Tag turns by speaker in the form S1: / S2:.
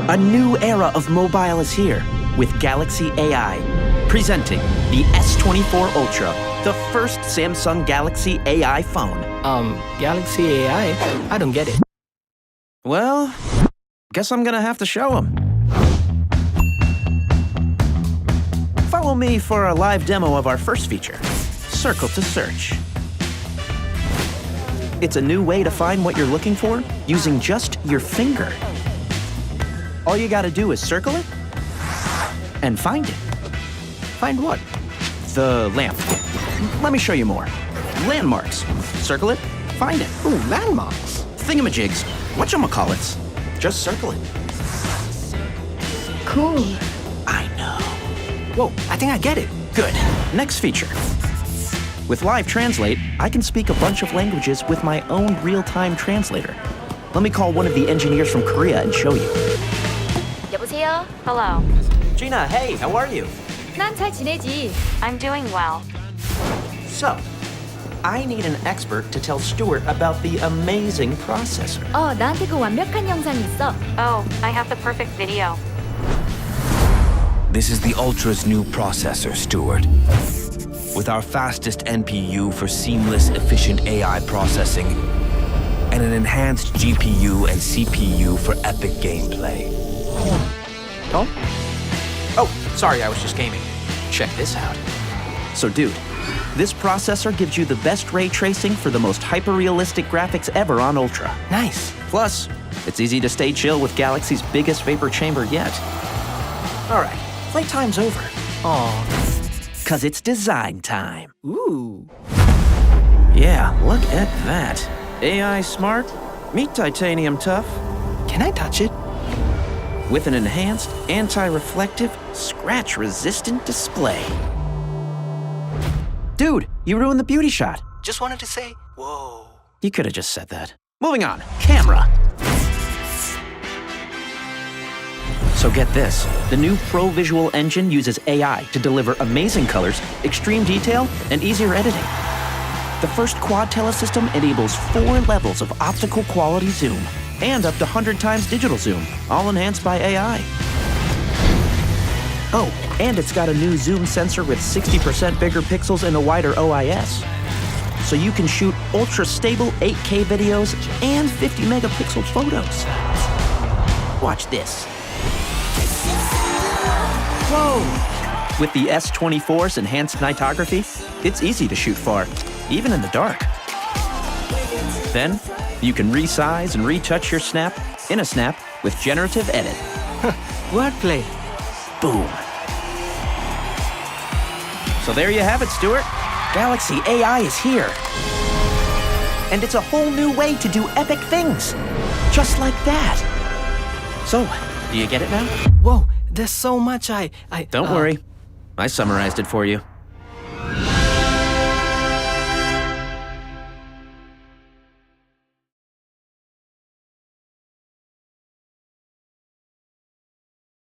S1: A new era of mobile is here with Galaxy AI. Presenting the S24 Ultra, the first Samsung Galaxy AI phone.
S2: Galaxy AI? I don't get it.
S1: Well, guess I'm gonna have to show them. Follow me for a live demo of our first feature, Circle to Search. It's a new way to find what you're looking for using just your finger. All you gotta do is circle it and find it.
S2: Find what?
S1: The lamp. Let me show you more. Landmarks. Circle it, find it.
S2: Ooh, landmarks.
S1: Thingamajigs. Whatchamacallits. Just circle it.
S3: Cool.
S1: I know.
S2: Whoa, I think I get it.
S1: Good. Next feature. With Live Translate, I can speak a bunch of languages with my own real-time translator. Let me call one of the engineers from Korea and show you.
S3: 여보세요? Hello.
S1: Gina, hey, how are you?
S3: 난 잘 지내지.
S4: I'm doing well.
S1: So, I need an expert to tell Stuart about the amazing processor.
S3: 나한테 그 완벽한 영상이 있어.
S4: Oh, I have the perfect video.
S5: This is the Ultra's new processor, Stuart. With our fastest NPU for seamless, efficient AI processing, and an enhanced GPU and CPU for epic gameplay.
S2: Tom?
S1: Oh, sorry, I was just gaming. Check this out. So, dude, this processor gives you the best ray tracing for the most hyper-realistic graphics ever on Ultra.
S2: Nice.
S1: Plus, it's easy to stay chill with Galaxy's biggest vapor chamber yet. All right, playtime's over.
S2: Aw.
S1: 'Cause it's design time.
S2: Ooh.
S1: Yeah, look at that. AI smart, meet titanium tough,
S2: Can I touch it?
S1: with an enhanced, anti-reflective, scratch-resistant display. Dude, you ruined the beauty shot.
S2: Just wanted to say, whoa.
S1: You could have just said that. Moving on, camera. So get this, the new Pro Visual engine uses AI to deliver amazing colors, extreme detail, and easier editing. The first quad telesystem enables 4 levels of optical quality zoom and up to 100 times digital zoom, all enhanced by AI. Oh, and it's got a new zoom sensor with 60% bigger pixels and a wider OIS. So you can shoot ultra-stable 8K videos and 50 megapixel photos. Watch this. Whoa! With the S24's enhanced nightography, it's easy to shoot far, even in the dark. Then, you can resize and retouch your snap in a snap with generative edit.
S2: Wordplay.
S1: Boom. So there you have it, Stuart. Galaxy AI is here. And it's a whole new way to do epic things. Just like that. So, do you get it now?
S2: Whoa, there's so much I
S1: Don't worry. I summarized it for you.